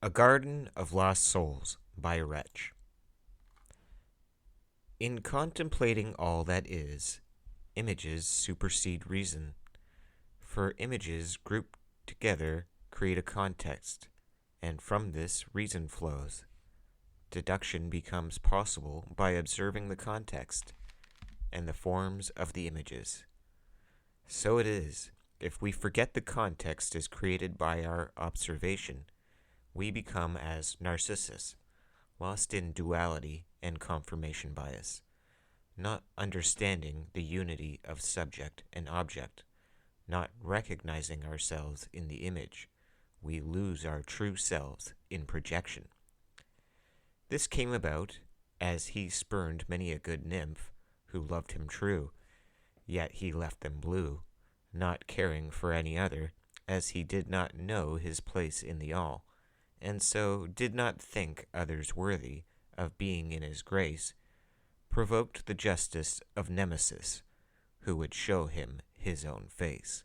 A Garden of Lost Souls by Wretch. In contemplating all that is, images supersede reason, for images grouped together create a context, and from this reason flows. Deduction becomes possible by observing the context and the forms of the images. So it is, if we forget the context is created by our observation, we become as Narcissus, lost in duality and confirmation bias, not understanding the unity of subject and object, not recognizing ourselves in the image. We lose our true selves in projection. This came about as he spurned many a good nymph who loved him true, yet he left them blue, not caring for any other, as he did not know his place in the all, and so did not think others worthy of being in his grace, provoked the justice of Nemesis, who would show him his own face.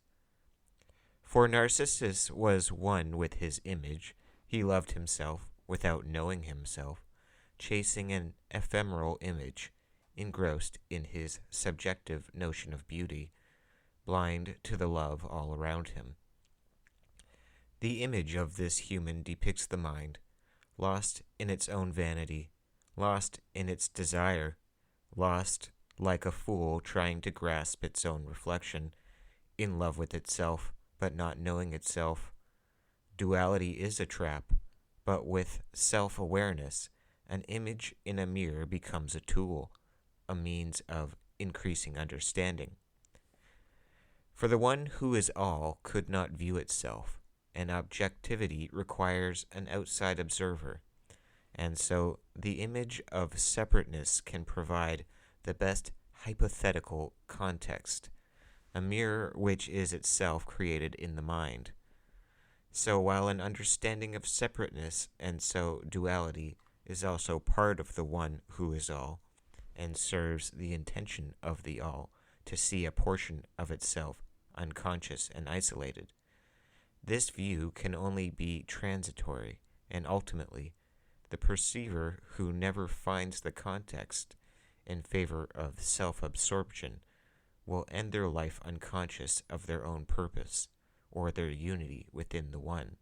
For Narcissus was one with his image, he loved himself without knowing himself, chasing an ephemeral image, engrossed in his subjective notion of beauty, blind to the love all around him. The image of this human depicts the mind, lost in its own vanity, lost in its desire, lost like a fool trying to grasp its own reflection, in love with itself, but not knowing itself. Duality is a trap, but with self-awareness, an image in a mirror becomes a tool, a means of increasing understanding. For the one who is all could not view itself, and objectivity requires an outside observer, and so the image of separateness can provide the best hypothetical context, a mirror which is itself created in the mind. So while an understanding of separateness and so duality is also part of the one who is all, and serves the intention of the all to see a portion of itself unconscious and isolated, this view can only be transitory, and ultimately, the perceiver who never finds the context in favor of self-absorption will end their life unconscious of their own purpose or their unity within the one.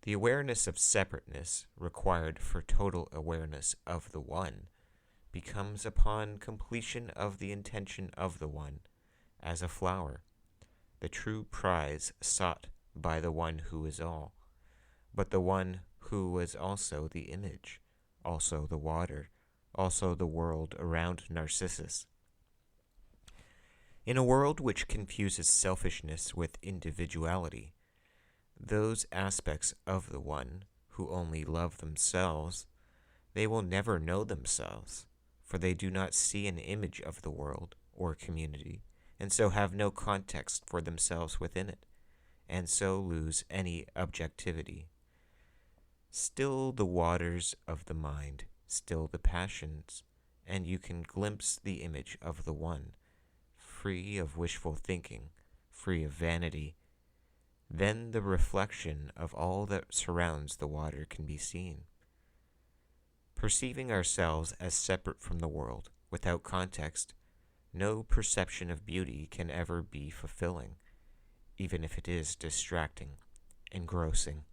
The awareness of separateness required for total awareness of the one becomes upon completion of the intention of the one as a flower, the true prize sought by the one who is all, but the one who was also the image, also the water, also the world around Narcissus. In a world which confuses selfishness with individuality, those aspects of the one who only love themselves, they will never know themselves, for they do not see an image of the world or community, and so have no context for themselves within it, and so lose any objectivity. Still the waters of the mind, still the passions, and you can glimpse the image of the one, free of wishful thinking, free of vanity. Then the reflection of all that surrounds the water can be seen. Perceiving ourselves as separate from the world, without context, no perception of beauty can ever be fulfilling, even if it is distracting, engrossing.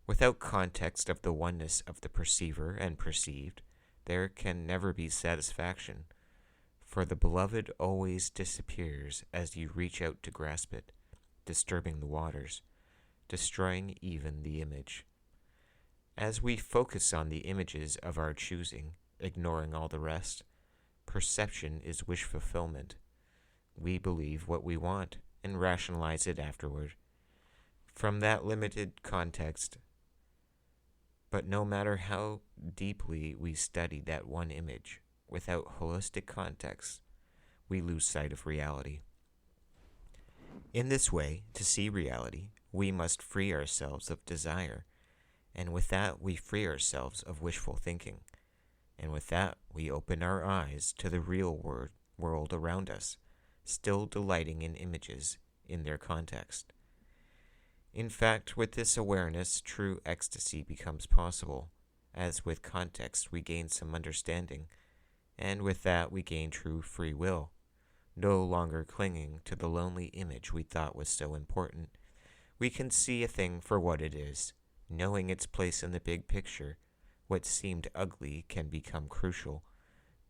Without context of the oneness of the perceiver and perceived, there can never be satisfaction, for the beloved always disappears as you reach out to grasp it, disturbing the waters, destroying even the image. As we focus on the images of our choosing, ignoring all the rest, perception is wish fulfillment. We believe what we want and rationalize it afterward. From that limited context, but no matter how deeply we study that one image, without holistic context, we lose sight of reality. In this way, to see reality, we must free ourselves of desire, and with that we free ourselves of wishful thinking, and with that we open our eyes to the real world around us, still delighting in images in their context. In fact, with this awareness, true ecstasy becomes possible. As with context, we gain some understanding, and with that, we gain true free will, no longer clinging to the lonely image we thought was so important. We can see a thing for what it is, knowing its place in the big picture. What seemed ugly can become crucial,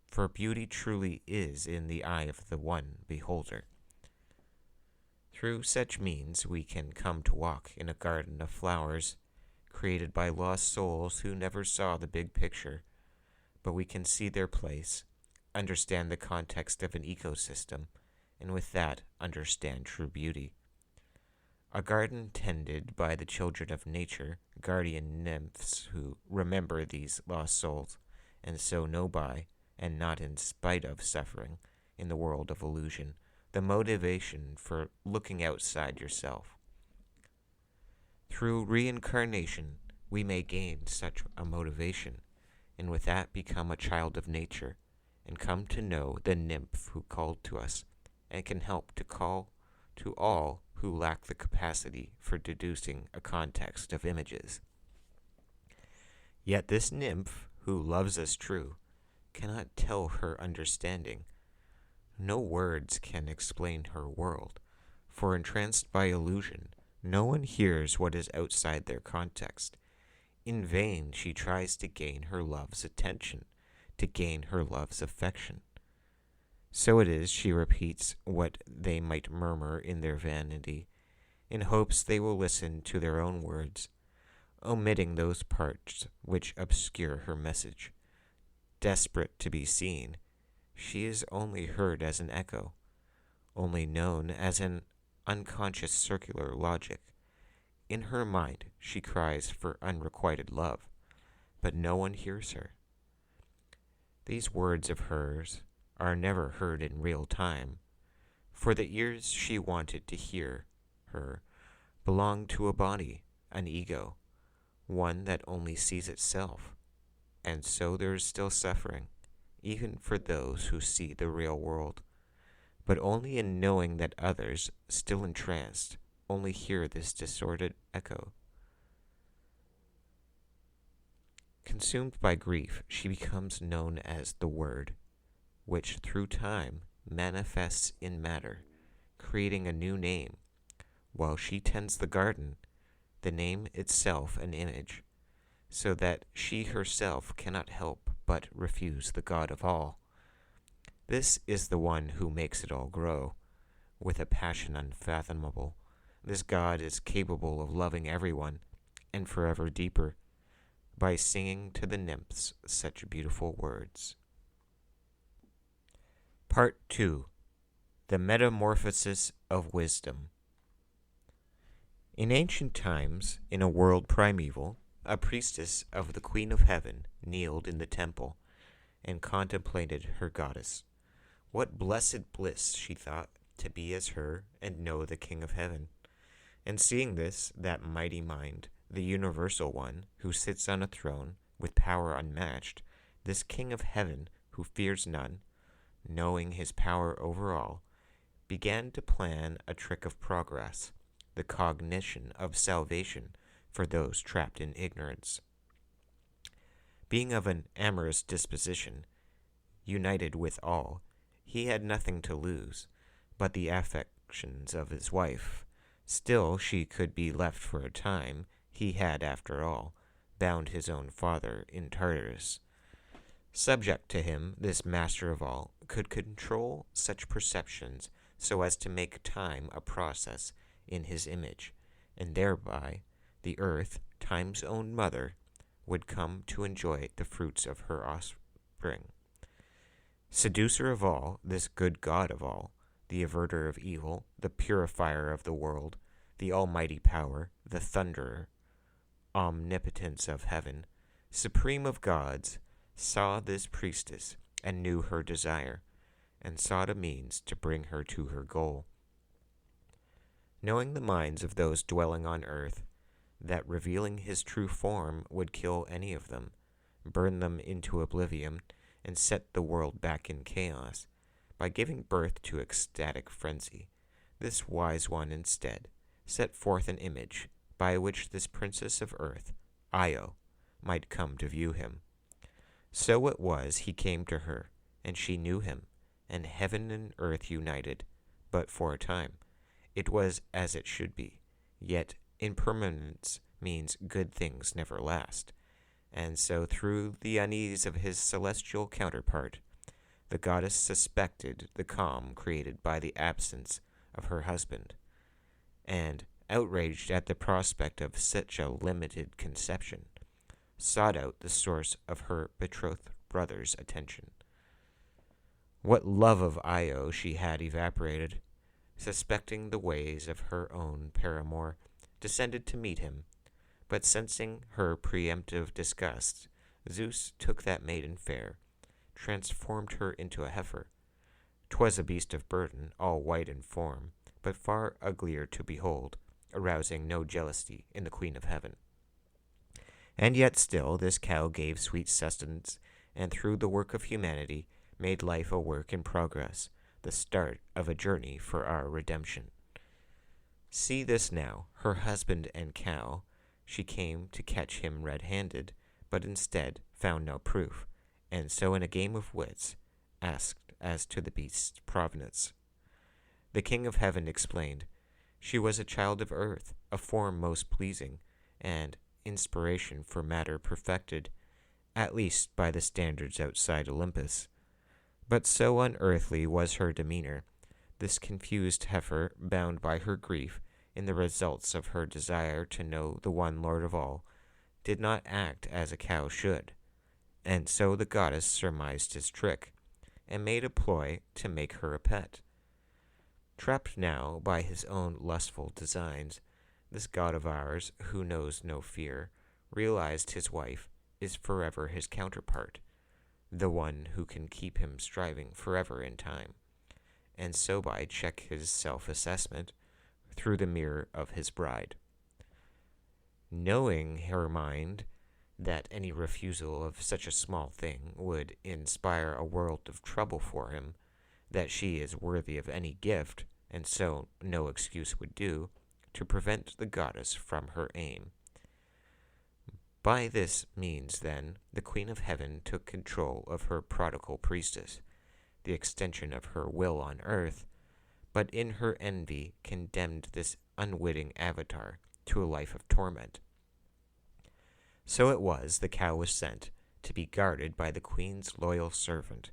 for beauty truly is in the eye of the one beholder. Through such means, we can come to walk in a garden of flowers, created by lost souls who never saw the big picture, but we can see their place, understand the context of an ecosystem, and with that, understand true beauty. A garden tended by the children of nature, guardian nymphs who remember these lost souls, and so know by, and not in spite of suffering, in the world of illusion, the motivation for looking outside yourself. Through reincarnation, we may gain such a motivation, and with that become a child of nature, and come to know the nymph who called to us, and can help to call to all who lack the capacity for deducing a context of images. Yet this nymph, who loves us true, cannot tell her understanding. No words can explain her world, for entranced by illusion, no one hears what is outside their context. In vain she tries to gain her love's attention, to gain her love's affection. So it is she repeats what they might murmur in their vanity, in hopes they will listen to their own words, omitting those parts which obscure her message. Desperate to be seen, she is only heard as an echo, only known as an unconscious circular logic. In her mind, she cries for unrequited love, but no one hears her. These words of hers are never heard in real time, for the ears she wanted to hear her belong to a body, an ego, one that only sees itself, and so there is still suffering, even for those who see the real world, but only in knowing that others, still entranced, only hear this distorted echo. Consumed by grief, she becomes known as the Word, which through time manifests in matter, creating a new name. While she tends the garden, the name itself an image, so that she herself cannot help but refuse the God of all. This is the one who makes it all grow, with a passion unfathomable. This God is capable of loving everyone, and forever deeper, by singing to the nymphs such beautiful words. Part 2. The Metamorphosis of Wisdom. In ancient times, in a world primeval, a priestess of the Queen of Heaven kneeled in the temple and contemplated her goddess. What blessed bliss, she thought, to be as her and know the King of Heaven. And seeing this, that mighty mind, the universal one, who sits on a throne with power unmatched, this King of Heaven who fears none, knowing his power over all, began to plan a trick of progress, the cognition of salvation for those trapped in ignorance. Being of an amorous disposition, united with all, he had nothing to lose but the affections of his wife. Still she could be left for a time. He had, after all, bound his own father in Tartarus. Subject to him, this master of all could control such perceptions so as to make time a process in his image, and thereby the earth, time's own mother, would come to enjoy the fruits of her offspring. Seducer of all, this good God of all, the averter of evil, the purifier of the world, the almighty power, the thunderer, omnipotence of heaven, supreme of gods, saw this priestess and knew her desire, and sought a means to bring her to her goal. Knowing the minds of those dwelling on earth, that revealing his true form would kill any of them, burn them into oblivion, and set the world back in chaos, by giving birth to ecstatic frenzy, this wise one instead set forth an image by which this princess of earth, Io, might come to view him. So it was he came to her, and she knew him, and heaven and earth united, but for a time. It was as it should be, yet impermanence means good things never last, and so through the unease of his celestial counterpart, the goddess suspected the calm created by the absence of her husband, and, outraged at the prospect of such a limited conception, sought out the source of her betrothed brother's attention. What love of Io she had evaporated, suspecting the ways of her own paramour, descended to meet him, but sensing her preemptive disgust, Zeus took that maiden fair, transformed her into a heifer. 'Twas a beast of burden, all white in form, but far uglier to behold, arousing no jealousy in the Queen of Heaven. And yet still this cow gave sweet sustenance, and through the work of humanity made life a work in progress, the start of a journey for our redemption. See this now, her husband and cow. She came to catch him red-handed, but instead found no proof, and so in a game of wits asked as to the beast's provenance. The King of Heaven explained, she was a child of earth, a form most pleasing, and inspiration for matter perfected, at least by the standards outside Olympus. But so unearthly was her demeanor, this confused heifer, bound by her grief in the results of her desire to know the one Lord of all, did not act as a cow should, and so the goddess surmised his trick, and made a ploy to make her a pet. Trapped now by his own lustful designs, this god of ours, who knows no fear, realized his wife is forever his counterpart, the one who can keep him striving forever in time, and so by check his self-assessment through the mirror of his bride. Knowing her mind that any refusal of such a small thing would inspire a world of trouble for him, that she is worthy of any gift, and so no excuse would do, to prevent the goddess from her aim. By this means, then, the Queen of Heaven took control of her prodigal priestess, the extension of her will on earth, but in her envy condemned this unwitting avatar to a life of torment. So it was the cow was sent to be guarded by the Queen's loyal servant,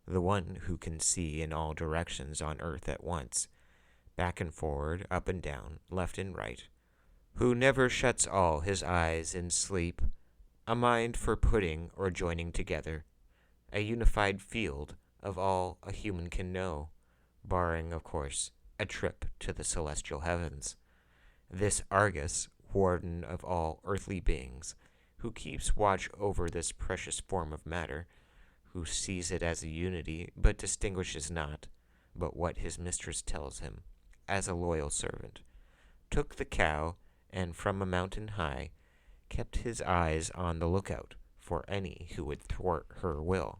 the one who can see in all directions on earth at once, back and forward, up and down, left and right, who never shuts all his eyes in sleep, a mind for putting or joining together, a unified field of all a human can know, barring, of course, a trip to the celestial heavens. This Argus, warden of all earthly beings, who keeps watch over this precious form of matter, who sees it as a unity, but distinguishes not but what his mistress tells him, as a loyal servant, took the cow, and from a mountain high kept his eyes on the lookout for any who would thwart her will.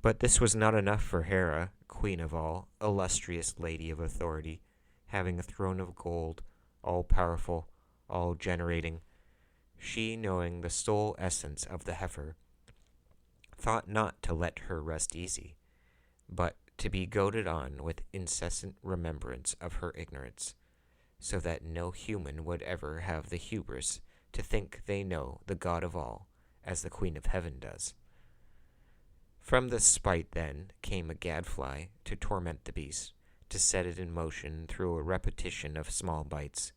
But this was not enough for Hera, queen of all, illustrious lady of authority, having a throne of gold, all-powerful, all-generating. She, knowing the sole essence of the heifer, thought not to let her rest easy, but to be goaded on with incessant remembrance of her ignorance, so that no human would ever have the hubris to think they know the God of all, as the Queen of Heaven does. From this spite, then, came a gadfly to torment the beast, to set it in motion through a repetition of small bites,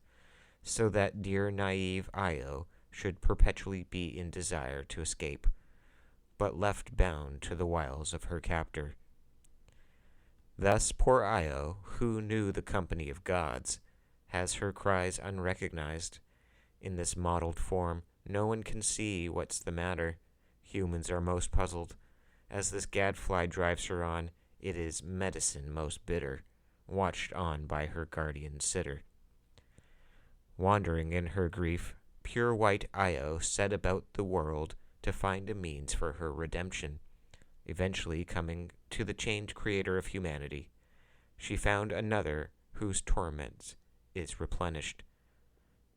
so that dear naive Io should perpetually be in desire to escape, but left bound to the wiles of her captor. Thus poor Io, who knew the company of gods, has her cries unrecognized. In this mottled form, no one can see what's the matter. Humans are most puzzled. As this gadfly drives her on, it is medicine most bitter, watched on by her guardian sitter. Wandering in her grief, pure white Io set about the world to find a means for her redemption. Eventually coming to the chained creator of humanity, she found another whose torments is replenished.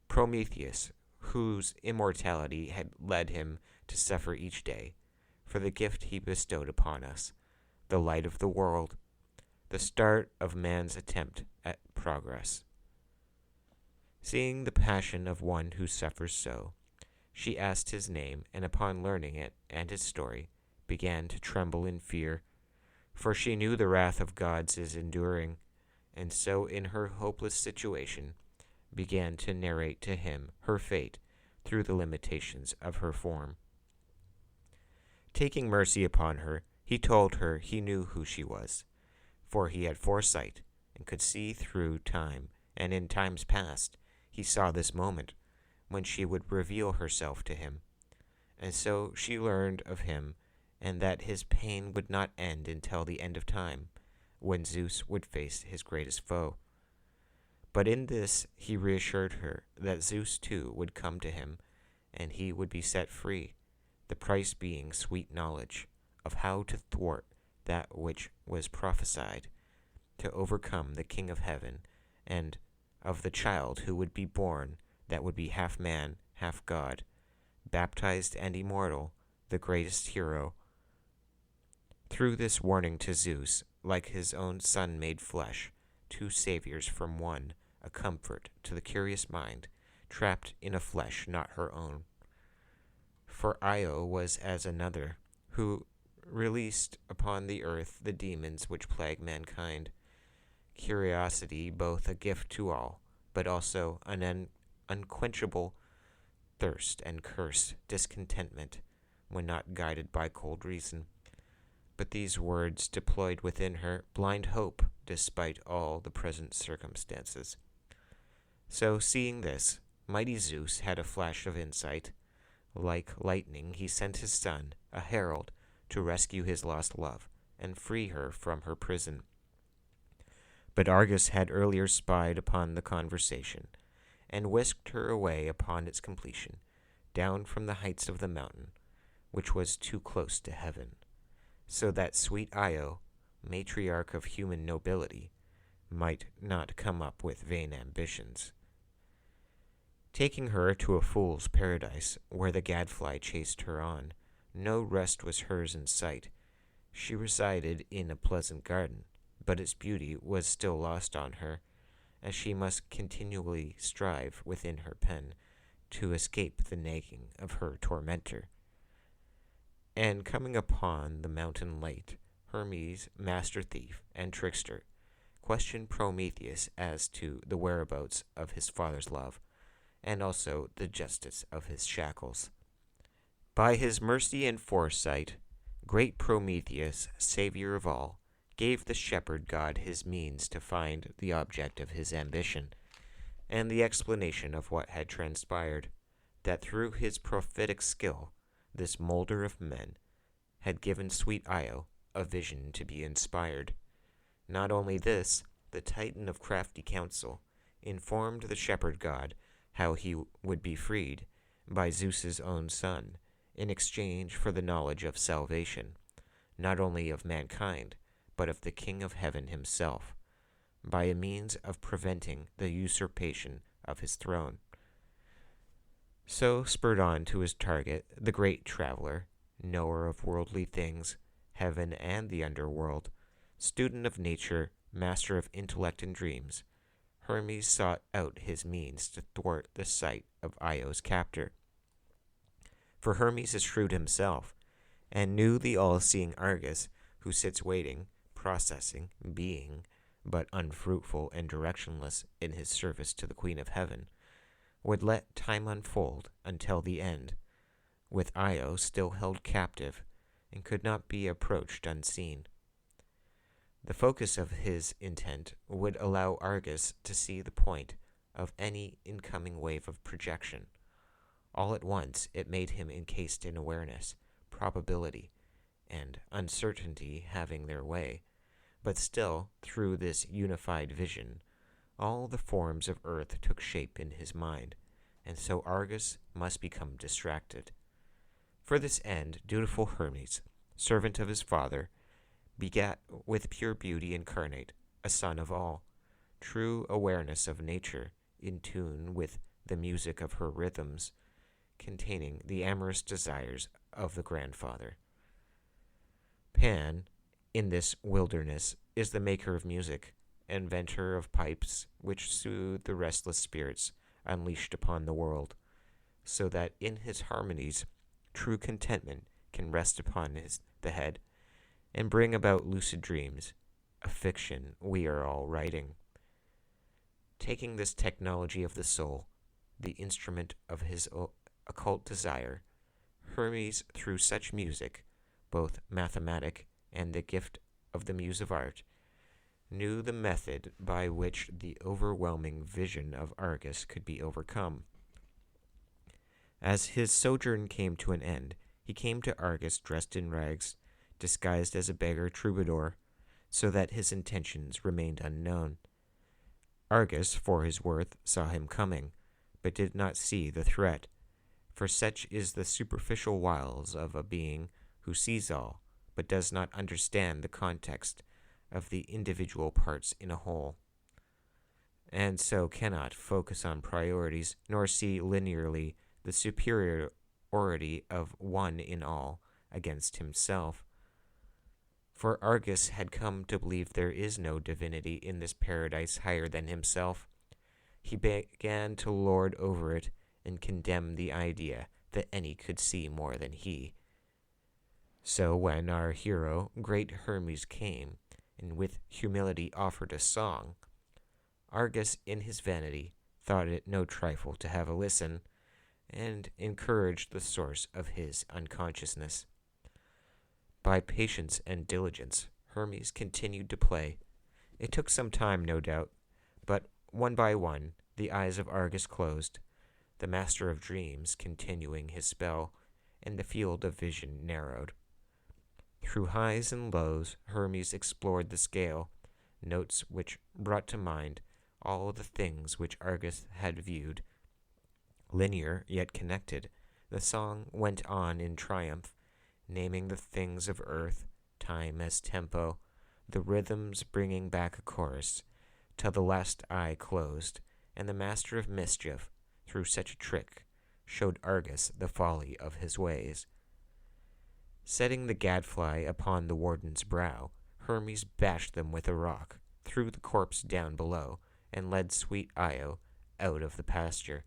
Prometheus, whose immortality had led him to suffer each day, for the gift he bestowed upon us, the light of the world, the start of man's attempt at progress. Seeing the passion of one who suffers so, she asked his name, and upon learning it and his story, began to tremble in fear, for she knew the wrath of gods is enduring, and so in her hopeless situation began to narrate to him her fate through the limitations of her form. Taking mercy upon her, he told her he knew who she was, for he had foresight and could see through time, and in times past he saw this moment when she would reveal herself to him. And so she learned of him, and that his pain would not end until the end of time, when Zeus would face his greatest foe. But in this he reassured her that Zeus too would come to him, and he would be set free, the price being sweet knowledge of how to thwart that which was prophesied, to overcome the King of Heaven, and of the child who would be born that would be half man, half God, baptized and immortal, the greatest hero. Through this warning to Zeus, like his own son made flesh, two saviors from one, a comfort to the curious mind, trapped in a flesh not her own. For Io was as another, who released upon the earth the demons which plague mankind. Curiosity both a gift to all, but also an unquenchable thirst and curse, discontentment, when not guided by cold reason. But these words deployed within her blind hope, despite all the present circumstances. So, seeing this, mighty Zeus had a flash of insight. Like lightning, he sent his son, a herald, to rescue his lost love and free her from her prison. But Argus had earlier spied upon the conversation, and whisked her away upon its completion, down from the heights of the mountain, which was too close to heaven, so that sweet Io, matriarch of human nobility, might not come up with vain ambitions. Taking her to a fool's paradise, where the gadfly chased her on, no rest was hers in sight. She resided in a pleasant garden, but its beauty was still lost on her, as she must continually strive within her pen to escape the nagging of her tormentor. And coming upon the mountain late, Hermes, master thief and trickster, questioned Prometheus as to the whereabouts of his father's love, and also the justice of his shackles. By his mercy and foresight, great Prometheus, savior of all, gave the shepherd god his means to find the object of his ambition, and the explanation of what had transpired, that through his prophetic skill, this molder of men had given sweet Io a vision to be inspired. Not only this, the Titan of crafty counsel informed the shepherd god how he would be freed by Zeus's own son, in exchange for the knowledge of salvation, not only of mankind, but of the King of Heaven himself, by a means of preventing the usurpation of his throne. So, spurred on to his target, the great traveler, knower of worldly things, heaven and the underworld, student of nature, master of intellect and dreams, Hermes sought out his means to thwart the sight of Io's captor. For Hermes is shrewd himself, and knew the all-seeing Argus, who sits waiting, processing, being, but unfruitful and directionless in his service to the Queen of Heaven, would let time unfold until the end, with Io still held captive, and could not be approached unseen. The focus of his intent would allow Argus to see the point of any incoming wave of projection. All at once it made him encased in awareness, probability, and uncertainty having their way, but still, through this unified vision, all the forms of earth took shape in his mind, and so Argus must become distracted. For this end, dutiful Hermes, servant of his father, begat with pure beauty incarnate a son of all, true awareness of nature, in tune with the music of her rhythms, containing the amorous desires of the grandfather. Pan, in this wilderness, is the maker of music, inventor of pipes which soothe the restless spirits unleashed upon the world, so that in his harmonies true contentment can rest upon the head and bring about lucid dreams, a fiction we are all writing. Taking this technology of the soul, the instrument of his occult desire, Hermes, through such music, both mathematic and the gift of the muse of art, knew the method by which the overwhelming vision of Argus could be overcome. As his sojourn came to an end, he came to Argus dressed in rags, disguised as a beggar troubadour, so that his intentions remained unknown. Argus, for his worth, saw him coming, but did not see the threat, for such is the superficial wiles of a being who sees all, but does not understand the context of the individual parts in a whole, and so cannot focus on priorities, nor see linearly the superiority of one in all against himself. For Argus had come to believe there is no divinity in this paradise higher than himself. He began to lord over it and condemn the idea that any could see more than he. So when our hero, great Hermes, came, and with humility offered a song, Argus, in his vanity, thought it no trifle to have a listen, and encouraged the source of his unconsciousness. By patience and diligence, Hermes continued to play. It took some time, no doubt, but one by one the eyes of Argus closed, the master of dreams continuing his spell, and the field of vision narrowed. Through highs and lows, Hermes explored the scale, notes which brought to mind all the things which Argus had viewed. Linear, yet connected, the song went on in triumph, naming the things of earth, time as tempo, the rhythms bringing back a chorus, till the last eye closed, and the master of mischief, through such a trick, showed Argus the folly of his ways. Setting the gadfly upon the warden's brow, Hermes bashed them with a rock, threw the corpse down below, and led sweet Io out of the pasture.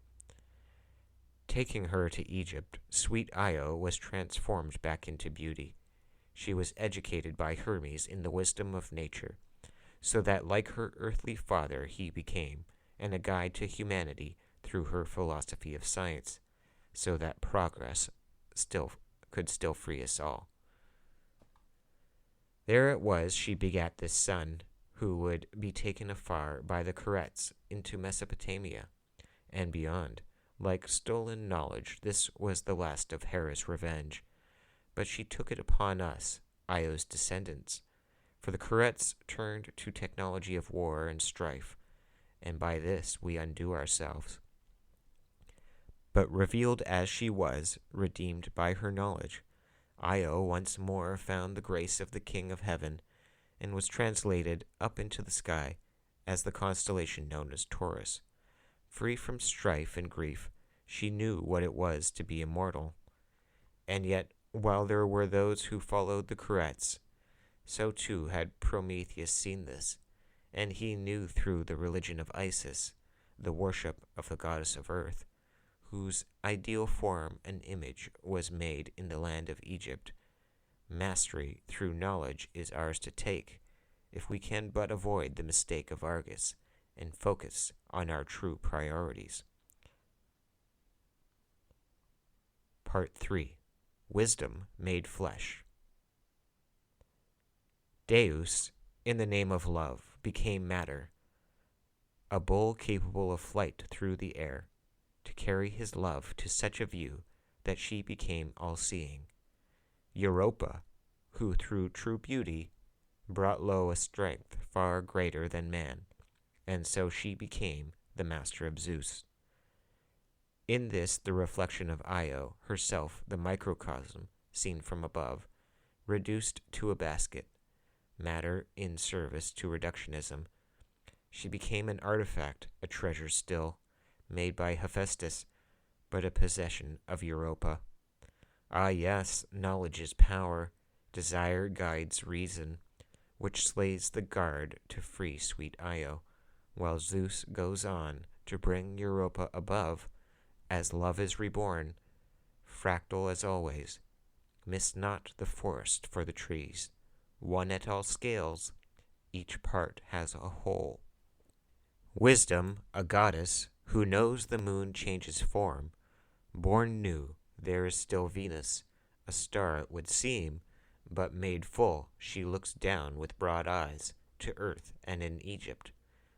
Taking her to Egypt, sweet Io was transformed back into beauty. She was educated by Hermes in the wisdom of nature, so that like her earthly father he became, and a guide to humanity through her philosophy of science, so that progress could still free us all. There it was she begat this son, who would be taken afar by the Carets into Mesopotamia and beyond. Like stolen knowledge, this was the last of Hera's revenge, but she took it upon us, Io's descendants, for the Carets turned to technology of war and strife, and by this we undo ourselves. But revealed as she was, redeemed by her knowledge, Io once more found the grace of the King of Heaven, and was translated up into the sky as the constellation known as Taurus. Free from strife and grief, she knew what it was to be immortal. And yet, while there were those who followed the Carets, so too had Prometheus seen this, and he knew through the religion of Isis, the worship of the goddess of earth, whose ideal form and image was made in the land of Egypt. Mastery through knowledge is ours to take, if we can but avoid the mistake of Argus, and focus on our true priorities. Part 3. Wisdom Made Flesh. Deus, in the name of love, became matter, a bull capable of flight through the air, to carry his love to such a view that she became all-seeing. Europa, who through true beauty brought low a strength far greater than man, and so she became the master of Zeus. In this the reflection of Io, herself the microcosm, seen from above, reduced to a basket, matter in service to reductionism, She became an artifact, a treasure still, made by Hephaestus, but a possession of Europa. Ah, yes, knowledge is power, desire guides reason, which slays the guard to free sweet Io, while Zeus goes on to bring Europa above, as love is reborn, fractal as always. Miss not the forest for the trees, one at all scales, each part has a whole. Wisdom, a goddess, who knows the moon changes form, born new, there is still Venus, a star it would seem, but made full she looks down with broad eyes to earth and in Egypt,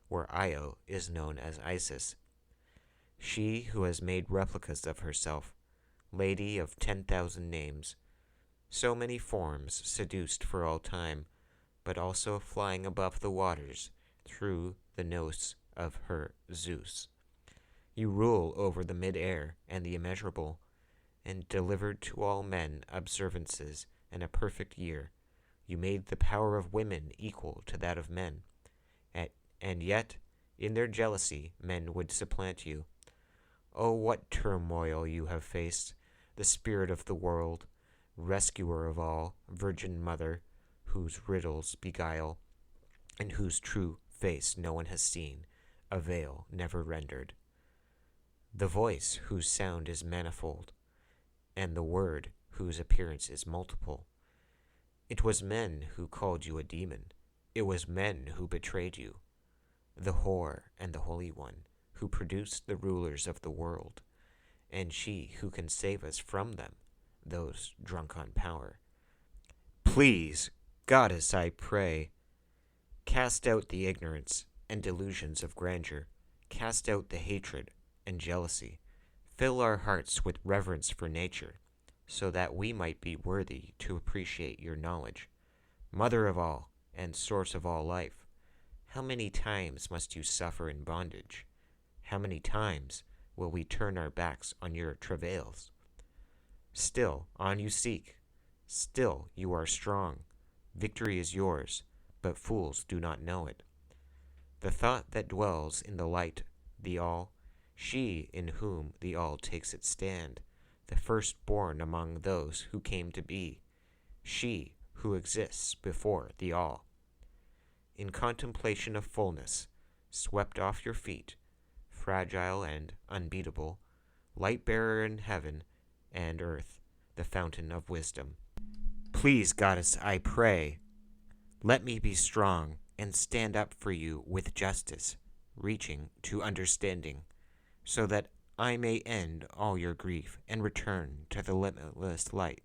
where Io is known as Isis. She who has made replicas of herself, lady of 10,000 names, so many forms seduced for all time, but also flying above the waters through the nose of her Zeus. You rule over the mid-air and the immeasurable, and delivered to all men observances and a perfect year. You made the power of women equal to that of men, and yet, in their jealousy, men would supplant you. Oh, what turmoil you have faced, the spirit of the world, rescuer of all, virgin mother, whose riddles beguile, and whose true face no one has seen, a veil never rendered. The voice whose sound is manifold, and the word whose appearance is multiple. It was men who called you a demon. It was men who betrayed you. The whore and the Holy One, who produced the rulers of the world, and she who can save us from them, those drunk on power. Please, Goddess, I pray, cast out the ignorance and delusions of grandeur, cast out the hatred and jealousy, fill our hearts with reverence for nature, so that we might be worthy to appreciate your knowledge. Mother of all, and source of all life, how many times must you suffer in bondage? How many times will we turn our backs on your travails? Still on you seek, still you are strong. Victory is yours, but fools do not know it. The thought that dwells in the light, the all, she in whom the all takes its stand, the firstborn among those who came to be, she who exists before the all. In contemplation of fullness, swept off your feet, fragile and unbeatable, light-bearer in heaven and earth, the fountain of wisdom. Please, Goddess, I pray, let me be strong and stand up for you with justice, reaching to understanding, so that I may end all your grief and return to the limitless light.